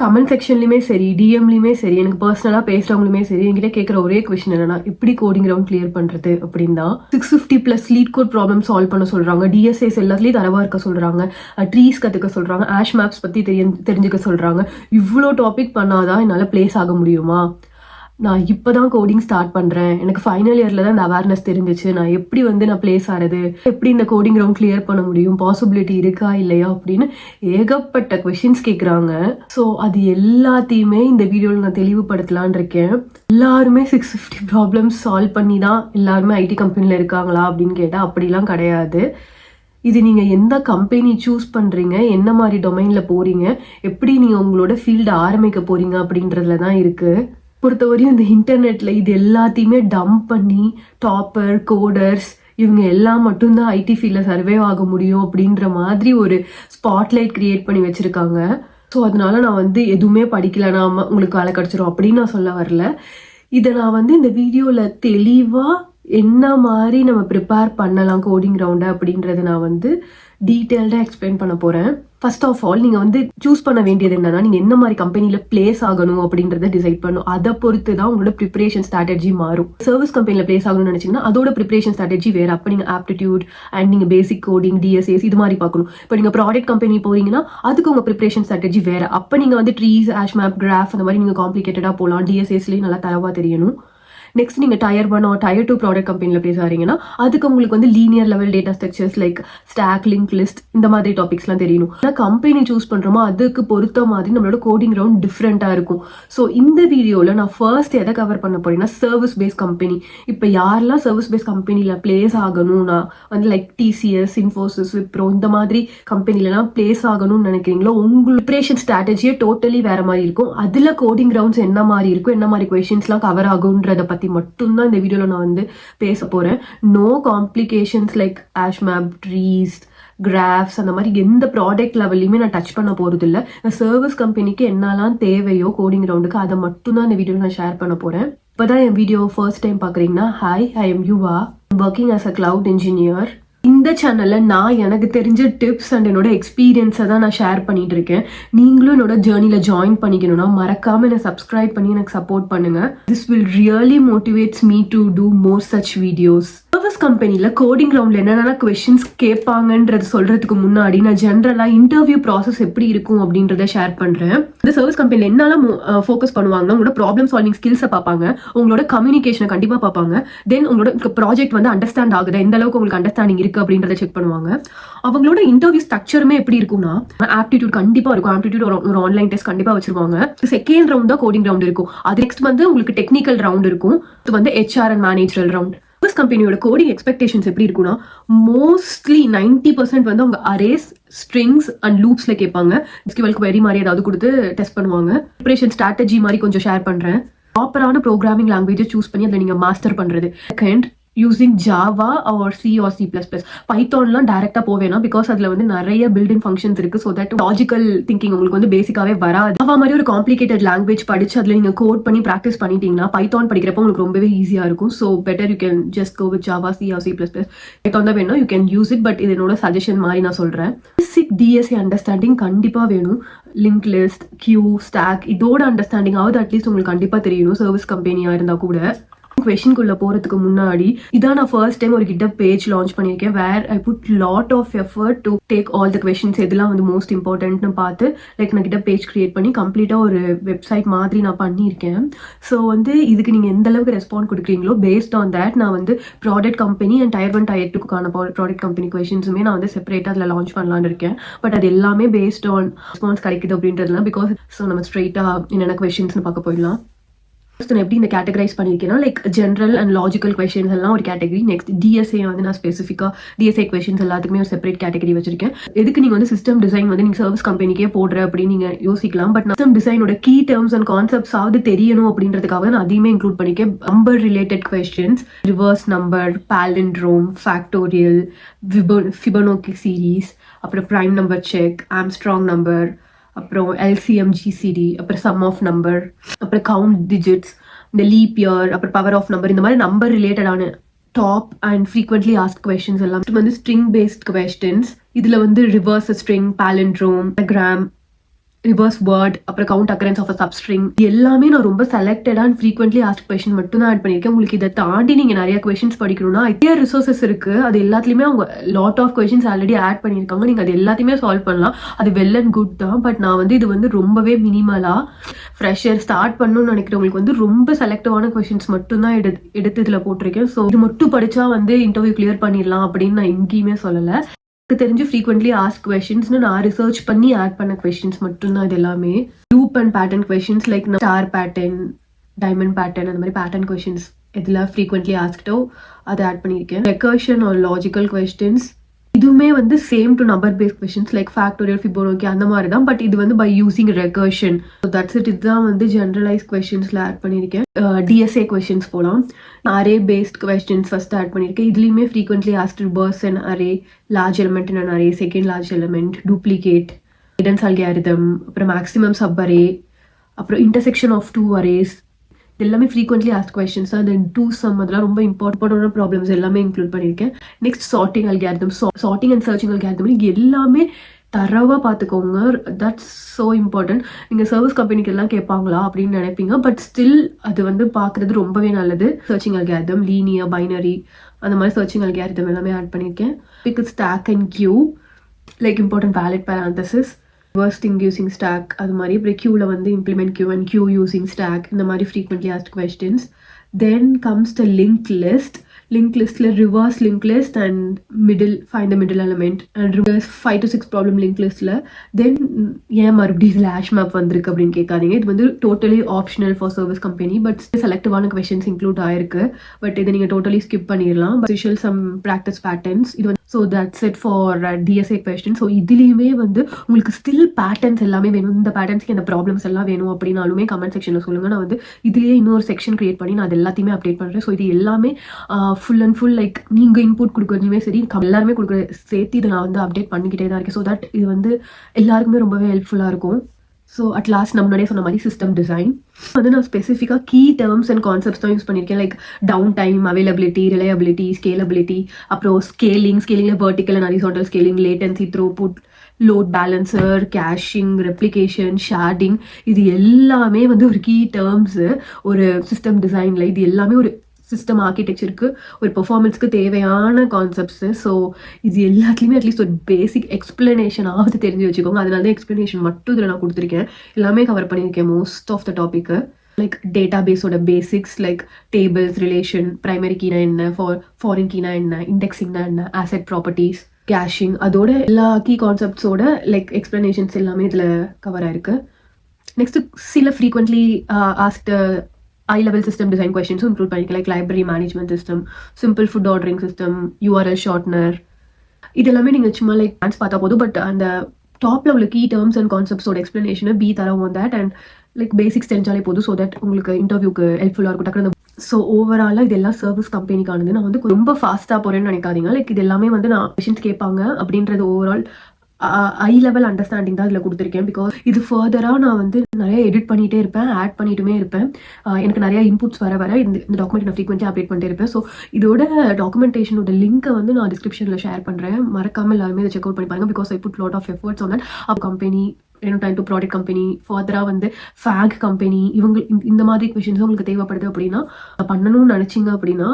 Comment செக்ஷன்லையுமே சரி, டிஎம்லையுமே சரி, எனக்கு பர்சனலாக பேசுகிறவங்களுமே சரி, என்கிட்ட கேட்குற ஒரே கொஸ்டின் என்னன்னா, எப்படி கோடிங் ரவுண்ட் கிளியர் பண்ணுறது அப்படின்னா 650+ லீட் கோட் ப்ராப்ளம் சால்வ் பண்ண சொல்கிறாங்க. டிஎஸ்ஏஸ் எல்லாத்துலேயும் தரவாக இருக்க சொல்கிறாங்க. ட்ரீஸ் கற்றுக்க சொல்கிறாங்க. ஆஷ் மேப்ஸ் பற்றி தெரிஞ்சுக்க சொல்கிறாங்க. இவ்வளோ டாபிக் பண்ணாதான் என்னால் பிளேஸ் ஆக முடியுமா? நான் இப்போ தான் கோடிங் ஸ்டார்ட் பண்ணுறேன், எனக்கு ஃபைனல் இயரில் தான் இந்த அவேர்னஸ் தெரிஞ்சிச்சு, நான் எப்படி நான் பிளேஸ் ஆகிறது, எப்படி இந்த கோடிங் ரவுண்ட் கிளியர் பண்ண முடியும், பாசிபிலிட்டி இருக்கா இல்லையா அப்படின்னு ஏகப்பட்ட கொஷின்ஸ் கேட்குறாங்க. ஸோ அது எல்லாத்தையுமே இந்த வீடியோவில் நான் தெளிவுபடுத்தலான் இருக்கேன். எல்லாருமே 650 ப்ராப்ளம்ஸ் சால்வ் பண்ணி தான் எல்லாருமே ஐடி கம்பெனியில் இருக்காங்களா அப்படின்னு கேட்டால் அப்படிலாம் கிடையாது. இது நீங்கள் எந்த கம்பெனி சூஸ் பண்ணுறீங்க, என்ன மாதிரி டொமைனில் போகிறீங்க, எப்படி நீங்கள் உங்களோட ஃபீல்டு ஆரம்பிக்க போகிறீங்க அப்படின்றதுல தான் இருக்குது. பொறுத்தவரையும் இந்த இன்டர்நெட்டில் இது எல்லாத்தையுமே டம்ப் பண்ணி டாப்பர், கோடர்ஸ் இவங்க எல்லாம் மட்டும்தான் ஐடி ஃபீல்டில் சர்வே ஆக முடியும் அப்படின்ற மாதிரி ஒரு ஸ்பாட்லைட் கிரியேட் பண்ணி வச்சுருக்காங்க. ஸோ அதனால நான் எதுவுமே படிக்கலைனா உங்களுக்கு வேலை கிடச்சிரும் அப்படின்னு நான் சொல்ல வரல. இதை நான் இந்த வீடியோவில் தெளிவாக என்ன மாதிரி நம்ம ப்ரிப்பேர் பண்ணலாம் கோடிங் ரவுண்டை அப்படின்றத நான் டீட்டெயில்டாக எக்ஸ்பிளைன் பண்ண போகிறேன். ஃபர்ஸ்ட் ஆஃப் ஆல் நீங்கள் சூஸ் பண்ண வேண்டியது என்னன்னா, நீங்கள் என்ன மாதிரி கம்பெனியில் பிளேஸ் ஆகணும் அப்படின்றத டிசைட் பண்ணணும். அதை பொறுத்து தான் உங்களோட ப்ரிப்பரேஷன் ஸ்ட்ராட்டஜி மாறும். சர்வீஸ் கம்பெனியில் பிளேஸ் ஆகணும்னு நினச்சிங்கன்னா அதோட ப்ரிப்பரேஷன் ஸ்ட்ராட்டஜி வேறு. அப்போ நீங்கள் ஆப்டிடியூட் அண்ட் நீங்கள் பேசிக் கோடிங், டிஎஸ்ஏஸ் இது மாதிரி பார்க்கணும். இப்போ நீங்கள் ப்ராடக்ட் கம்பெனி போகிறீங்கன்னா அதுக்கு உங்கள் ப்ரிப்பரேஷன் ஸ்ட்ராட்டஜி வேறு. அப்போ நீங்கள் ட்ரீஸ், ஆஷ் மேப், கிராஃப் அந்த மாதிரி நீங்கள் காம்ப்ளிகேட்டடாக போகலாம். டிஎஸ்ஏஸ்லேயும் நல்லா தரவாக தெரியணும். நெக்ஸ்ட் நீங்கள் Tier 1 or Tier 2 ப்ராடக்ட் கம்பெனியில் பேச ஆகிறீங்கன்னா அதுக்கு உங்களுக்கு linear level data structures like stack, link list இந்த மாதிரி டாபிக்ஸ்லாம் தெரியணும். ஆனால் கம்பெனி சூஸ் பண்ணுறோமோ அதுக்கு பொறுத்த மாதிரி நம்மளோட கோடிங் ரவுண்ட் டிஃப்ரெண்ட்டாக இருக்கும். ஸோ இந்த வீடியோவில் நான் ஃபர்ஸ்ட் எதை கவர் பண்ண போறேன்னா, சர்வீஸ் பேஸ் கம்பெனி. இப்போ யாரெல்லாம் சர்வீஸ் பேஸ் கம்பெனியில் பிளேஸ் ஆகணும்னா லைக் டிசிஎஸ், இன்ஃபோசிஸ், விப்ரோ இந்த மாதிரி கம்பெனிலலாம் பிளேஸ் ஆகணும்னு நினைக்கிறீங்களோ, உங்கள் ப்ரிப்பரேஷன் ஸ்ட்ராட்டஜியே டோட்டலி வேற மாதிரி இருக்கும். அதில் கோடிங் ரவுண்ட்ஸ் என்ன மாதிரி இருக்கும், என்ன மாதிரி கொஸ்டின்ஸ்லாம் கவர் ஆகுன்றதை பற்றி மட்டும்தான் இந்த வீடியோல நான் பேச போறேன். No complications like hash map, trees, graphs அந்த மாதிரி எந்த ப்ராடக்ட் லெவல்லையுமே நான் டச் பண்ண போறது இல்லை. சர்வீஸ் கம்பெனிக்கு என்னெல்லாம் தேவையோ கோடிங் ரவுண்டுக்கு அதை மட்டும்தான் இந்த வீடியோல நான் ஷேர் பண்ண போறேன். இப்போதான் என் வீடியோ ஃபர்ஸ்ட் டைம் பார்க்குறீங்கன்னா, hi, I am Yuva, working as a cloud engineer. இந்த சேனலில் நான் எனக்கு தெரிஞ்ச டிப்ஸ் அண்ட் என்னோட எக்ஸ்பீரியன்ஸை தான் நான் ஷேர் பண்ணிட்டு இருக்கேன். நீங்களும் என்னோட ஜேர்னியில் ஜாயின் பண்ணிக்கணும்னா மறக்காமல் என்னை சப்ஸ்கிரைப் பண்ணி எனக்கு சப்போர்ட் பண்ணுங்க. This will really motivates me to do more such videos. Service கம்பெனியில் கோடிங் ரவுண்டில் என்னென்ன கொஸ்டின்ஸ் கேட்பாங்கன்றது சொல்கிறதுக்கு முன்னாடி நான் ஜென்ரலாக இன்டர்வியூ ப்ராசஸ் எப்படி இருக்கும் அப்படின்றத ஷேர் பண்ணுறேன். இந்த சர்வீஸ் கம்பெனியில் என்னெல்லாம் ஃபோக்கஸ் பண்ணுவாங்கன்னா, உங்களோட ப்ராப்ளம் சால்விங் ஸ்கில்ஸை பார்ப்பாங்க, உங்களோட கம்யூனிகேஷனை கண்டிப்பாக பார்ப்பாங்க, தென் உங்களோட ப்ராஜெக்ட் அண்டர்ஸ்டாண்ட் ஆகுது, எந்த அளவுக்கு உங்களுக்கு அண்டர்ஸ்டாண்டிங் இருக்கு அப்படின்றத செக் பண்ணுவாங்க. அவங்களோட இன்டர்வியூ ஸ்ட்ரக்சருமே எப்படி இருக்கும்னா, ஆப்டிடியூட் கண்டிப்பாக இருக்கும். ஆப்டிடியூட் ஒரு ஆன்லைன் டெஸ்ட் கண்டிப்பாக வச்சிருவாங்க. செகண்ட் ரவுண்ட் தான் கோடிங் ரவுண்ட் இருக்கும். அது நெக்ஸ்ட் உங்களுக்கு டெக்னிக்கல் ரவுண்ட் இருக்கும். இது HR and managerial round. Service கம்பெனியோட கோடிங் எக்ஸ்பெக்டேஷன்ஸ் எப்படி இருக்குன்னா, மோஸ்ட்லி 90% அவங்க அரேஸ், ஸ்ட்ரிங்ஸ் அண்ட் லூப்ஸ்ல கேட்பாங்க. SQL query மாதிரி ஏதாவது கொடுத்து டெஸ்ட் பண்ணுவாங்க. ப்ரிப்பரேஷன் ஸ்ட்ராட்டஜி மாதிரி கொஞ்சம் ஷேர் பண்றேன். ப்ராப்பரான ப்ரோக்ராமிங் லாங்குவேஜை சூஸ் பண்ணி அதில் நீங்கள் மாஸ்டர் பண்றது. Second, using Java or C or C++. பைத்தான்லாம் டைரக்டா போவேனா, பிகாஸ் அதுல நிறைய பில்டிங் ஃபங்க்ஷன்ஸ் இருக்கு. ஸோ தட் லாஜிக்கல் திங்கிங் உங்களுக்கு பேசிக்காவே வராது. ஜாவா மாதிரி ஒரு காம்ப்ளிகேட்டட் லாங்குவேஜ் படிச்சு அதுல நீங்க கோட் பண்ணி ப்ராக்டிஸ் பண்ணிட்டீங்கன்னா பைத்தான் படிக்கிறப்ப உங்களுக்கு ரொம்பவே ஈஸியா இருக்கும். So better you can just go with Java, C or C++. Python தான் வேணும், you can use it. But இது என்னோட சஜஷன் மாதிரி நான் சொல்றேன். பேசிக் DSA அண்டர்ஸ்டாண்டிங் கண்டிப்பா வேணும். லிங்க் லிஸ்ட், கியூ, ஸ்டாக் இதோட அண்டர்ஸ்டாண்டிங் ஆகுது அட்லீஸ்ட் உங்களுக்கு கண்டிப்பா தெரியணும், சர்வீஸ் கம்பெனியா இருந்தா கூட. கொஸ்டின்குள்ள போறதுக்கு முன்னாடி இதான் நான் ஃபர்ஸ்ட் டைம் ஒரு GitHub பேஜ் லான்ச் பண்ணியிருக்கேன். Where I put lot of effort to take all the questions எதெல்லாம் மோஸ்ட் இம்பார்ட்டன்ட்னு பார்த்து நான் GitHub பேஜ் கிரியேட் பண்ணி கம்ப்ளீட்டா ஒரு வெப்சைட் மாதிரி நான் பண்ணியிருக்கேன். ஸோ இதுக்கு நீங்க எந்த அளவுக்கு ரெஸ்பாண்ட் கொடுக்குறீங்களோ பேஸ்ட் ஆன் தட் நான் product company and Tier 1, Tier 2க்கான ப்ராடக்ட் கம்பெனி கொஸ்டின்ஸுமே நான் செப்பரேட்டா அதில் லான்ச் பண்ணலான்னு இருக்கேன். பட் அது எல்லாமே பேஸ்ட் ஆன் ரெஸ்பான்ஸ் கிடைக்குது அப்படின்றதுலாம். பிகாஸ் ஸோ நம்ம ஸ்ட்ரெயிட்டா என்னென்ன கொஸ்டின்ஸ்னு பார்க்க போயிடலாம். நான் எப்படி இந்த கேட்டகரைஸ் பண்ணியிருக்கேன்னா, like general and logical questions எல்லாம் ஒரு கேட்டகரி. நெக்ஸ்ட் DSA நான் ஸ்பெசிஃபிக்காக DSA கொஸ்டின்ஸ் எல்லாத்துக்குமே ஒரு செப்பரேட் கேட்டகரி வச்சிருக்கேன். எதுக்கு நீங்கள் சிஸ்டம் டிசைன் நீங்கள் சர்வீஸ் கம்பெனிக்கே போடுற அப்படின்னு நீங்கள் யோசிக்கலாம். பட் சிஸ்டம் டிசைனோட கீ டேர்ம்ஸ் அண்ட் கான்செப்ட்ஸ் ஆவது தெரியணும் அப்படின்றதுக்காக நான் அதையுமே இன்க்ளூட் பண்ணிக்கேன். Number related questions, reverse number, palindrome, factorial, Fibonacci series, அப்புறம் prime number check, Armstrong number, அப்புறம் LCM GCD, அப்புறம் சம் ஆஃப் நம்பர், அப்புறம் கவுண்ட் டிஜிட்ஸ், இந்த லீப் இயர், அப்புறம் பவர் ஆஃப் நம்பர், இந்த மாதிரி நம்பர் ரிலேட்டடான top and frequently asked questions எல்லாம் ஸ்ட்ரிங் பேஸ்ட் கொஸ்டின்ஸ். இதுல reverse string, palindrome, gram, reverse word, அப்புறம் count occurrence of a substring, எல்லாமே நான் ரொம்ப selected and frequently asked question மட்டும் தான் ஆட் பண்ணியிருக்கேன். உங்களுக்கு இதை தாண்டி நீங்க நிறைய கொஸ்டின்ஸ் படிக்கணும்னா நிறைய ரிசோர்சஸ் இருக்கு. அது எல்லாத்துலயுமே அவங்க lot of questions already add பண்ணியிருக்காங்க. நீங்க அது எல்லாத்தையுமே சால்வ் பண்ணலாம். அது வெல் அண்ட் குட் தான். பட் நான் வந்து இது வந்து ரொம்பவே மினிமலா ஃப்ரெஷர் ஸ்டார்ட் பண்ணணும்னு நினைக்கிறவங்களுக்கு வந்து ரொம்ப செலக்டிவான கொஸ்டின்ஸ் மட்டும் தான் எடுத்து இதுல போட்டிருக்கேன். ஸோ இது மட்டும் படிச்சா வந்து இன்டர்வியூ கிளியர் பண்ணிடலாம் அப்படின்னு நான் எங்கேயுமே சொல்லலை. எனக்கு தெரிஞ்சு ஃப்ரீக்வெண்ட்லி ஆஸ்க் கொஸ்டின்ஸ்னு நான் ரிசர்ச் பண்ணி ஆட் பண்ண கொஸ்டின்ஸ் மட்டும்தான் இது எல்லாமே. Loop and pattern questions like star pattern, diamond pattern, அந்த மாதிரி பேட்டர்ன் கொஸ்டின்ஸ் இதில் ஃப்ரீக்வெண்ட்லி ஆஸ்க்டோ அதை ஆட் பண்ணியிருக்கேன். ரெக்கர்ஷன் ஆர் லாஜிக்கல் கொஸ்டின்ஸ் இதுவுமே வந்து same to number based questions like factorial, Fibonacci அந்த மாதிரி தான். பட் இது வந்து by using recursion. So that's it. இதுதான் வந்து ஜென்ரலைஸ் கொஸ்டின்ஸ்ல ஆட் பண்ணியிருக்கேன். டிஎஸ்ஏ கொஸ்டின்ஸ் போகலாம். Array based questions first add பண்ணியிருக்கேன். இதுலையுமே ஃப்ரீக்வெண்ட்லி ஆஸ்க்டு பர்ஸ் and array, large element in an array, second large element, duplicate, hidden algorithm, அப்புறம் மேக்ஸிமம் சப் அரே, அப்புறம் இன்டர்செக்ஷன் ஆஃப் டூ அரேஸ், எல்லாமே frequently asked questions தான். தென் two some, அதெல்லாம் ரொம்ப இம்பார்ட்டன்டான ப்ராப்ளம்ஸ் எல்லாமே இன்க்ளூட் பண்ணியிருக்கேன். Next sorting algorithm, sorting and searching algorithm எல்லாமே தரவாக பார்த்துக்கோங்க. That's so important. நீங்கள் சர்வீஸ் கம்பெனிக்கு எல்லாம் கேட்பாங்களா அப்படின்னு நினைப்பீங்க. பட் ஸ்டில் அது வந்து பார்க்குறது ரொம்பவே நல்லது. சர்ச்சிங் அல்காரிதம், லீனியர், பைனரி, அந்த மாதிரி சர்ச்சிங் அல்காரிதம் எல்லாமே ஆட் பண்ணியிருக்கேன். Pick stack and queue like important valid parenthesis, reverse using stack, அது மாதிரி. அப்புறம் கியூவில் வந்து implement queue and queue using stack, இந்த மாதிரி frequently asked questions. Then comes the link list. Link லிஸ்ட்ல reverse link list and middle, find the middle element and reverse 5 to 6 problem link லிஸ்ட்ல. Then ஏன் மறுபடியும் இதில் ஹேஷ் மேப் வந்திருக்கு அப்படின்னு கேட்காதீங்க. இது வந்து totally optional for service company. But செலக்டிவான கொஸ்டின்ஸ் இன்க்ளூட் ஆயிருக்கு. பட் இதை நீங்கள் டோட்டலி ஸ்கிப் பண்ணிடலாம். ஸ்பெஷல் சம் ப்ராக்டிஸ் பேட்டர்ன்ஸ் இது வந்து. So that's it for DSA question. So இதுலேயுமே வந்து உங்களுக்கு ஸ்டில் பேட்டர்ன்ஸ் எல்லாமே வேணும், இந்த பேட்டர்ன்ஸ்க்கு இந்த ப்ராப்ளம்ஸ் எல்லாம் வேணும் அப்படின்னாலுமே கமெண்ட் செக்ஷனில் சொல்லுங்கள். நான் வந்து இதுலேயே இன்னொரு செக்ஷன் கிரியேட் பண்ணி நான் அது எல்லாத்தையுமே அப்டேட் பண்ணுறேன். ஸோ இது எல்லாமே ஃபுல் அண்ட் ஃபுல் லைக் நீங்கள் இன்புட் கொடுக்குறதுமே சரி, எல்லாருமே கொடுக்குற சேர்த்து இதை நான் வந்து அப்டேட் பண்ணிக்கிட்டே தான் இருக்கேன். ஸோ தட் இது வந்து எல்லாருக்குமே ரொம்பவே ஹெல்ப்ஃபுல்லாக இருக்கும். ஸோ அட் லாஸ்ட் நம்ம முன்னாடியே சொன்ன மாதிரி சிஸ்டம் டிசைன் வந்து நான் ஸ்பெசிஃபிக்காக கீ டேர்ம்ஸ் அண்ட் கான்செப்ட்ஸ் தான் யூஸ் பண்ணியிருக்கேன். Like downtime, availability, reliability, scalability, அப்புறம் ஸ்கேலிங்கில் vertical and horizontal scaling, latency, throughput, load balancer, caching, replication, sharding, இது எல்லாமே வந்து ஒரு கீ டேர்ம்ஸு ஒரு சிஸ்டம் டிசைனில். இது எல்லாமே ஒரு சிஸ்டம் ஆர்கிடெக்சருக்கு, ஒரு பெர்ஃபார்மன்ஸ்க்கு தேவையான கான்செப்ட்ஸு. ஸோ இது எல்லாத்துலேயுமே அட்லீஸ்ட் ஒரு பேசிக் எக்ஸ்பிளனேஷன் ஆகுது தெரிஞ்சு வச்சுக்கோங்க. அதனால தான் எக்ஸ்பிளனேஷன் மட்டும் இதில் நான் கொடுத்துருக்கேன். எல்லாமே கவர் பண்ணியிருக்கேன் most of the topic. Like data பேஸோட basics like tables, relation, primary கீனா என்ன, ஃபாரின் கீனா என்ன, இண்டெக்ஸிங்னா என்ன, ஆசெட் ப்ராப்பர்ட்டிஸ், கேஷிங், அதோட எல்லா கீ கான்செப்ட்ஸோட லைக் எக்ஸ்பிளனேஷன்ஸ் எல்லாமே இதில் கவர் ஆயிருக்கு. நெக்ஸ்ட் சில frequently asked high level system design questions include like library management system, simple food ordering system, URL shortener. இதெல்லாமே நீங்க சும்மா லைக் டான்ஸ் பார்த்தா போதும். பட் அந்த டாப்ல உள்ள கீ டேர்ம்ஸ் அண்ட் கான்செப்ட்ஸோட எக்ஸ்பிளனேஷன் பி தரம் on that and like basics தெரிஞ்சாலே போதும். ஸோ தட் உங்களுக்கு இன்டர்வியூக்கு ஹெல்ப்ஃபுல்லாக இருக்கும் டக்குனு. ஸோ ஓவராலாக இது எல்லாம் சர்வீஸ் கம்பெனிக்கானது. நான் வந்து ரொம்ப ஃபாஸ்ட்டாக போகிறேன்னு நினைக்காதீங்க. லைக் இது எல்லாமே வந்து நான் கொஷின்ஸ் கேட்பாங்க அப்படின்றது ஓவரால் ஹை லெவல் அண்டர்ஸ்டாண்டிங் தான் இதில் கொடுத்துருக்கேன். பிகாஸ் இது ஃபர்தராக நான் வந்து நிறைய எடிட் பண்ணிகிட்டே இருப்பேன், ஆட் பண்ணிட்டுமே இருப்பேன். எனக்கு நிறைய இன்புட்ஸ் வர இந்த டாக்குமெண்ட் நான் ஃப்ரீக்வெண்ட்டாக அப்டேட் பண்ணிட்டே இருப்பேன். ஸோ இதோட டாக்குமெண்டேஷனோட லிங்க்கை வந்து நான் டிஸ்கிரிப்ஷனில் ஷேர் பண்ணுறேன். மறக்காமல் எல்லாருமே இதை செக் அவுட் பண்ணி பாருங்க. Because I put lot of efforts on that. அப்போ company time to product company, ஃபர்தராக வந்து ஃபேக் கம்பெனி, இவங்க இந்த மாதிரி கொஷின்ஸ் உங்களுக்கு தேவைப்படுது அப்படின்னா பண்ணணும்னு நினச்சிங்க அப்படின்னா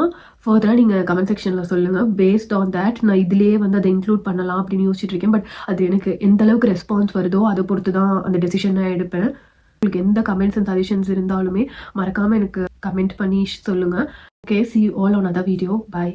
ஃபர்தராக நீங்கள் கமெண்ட் செக்ஷனில் சொல்லுங்கள். பேஸ்ட் ஆன் தேட் நான் இதுலேயே வந்து அதை இன்க்ளூட் பண்ணலாம் அப்படின்னு யோசிச்சுட்டு இருக்கேன். பட் அது எனக்கு எந்த அளவுக்கு ரெஸ்பான்ஸ் வருதோ அதை பொறுத்து தான் அந்த டெசிஷன் நான் எடுப்பேன். உங்களுக்கு எந்த கமெண்ட்ஸ் அண்ட் சஜஷன்ஸ் இருந்தாலுமே மறக்காமல் எனக்கு கமெண்ட் பண்ணி சொல்லுங்கள். Okay, see you all on another video. Bye.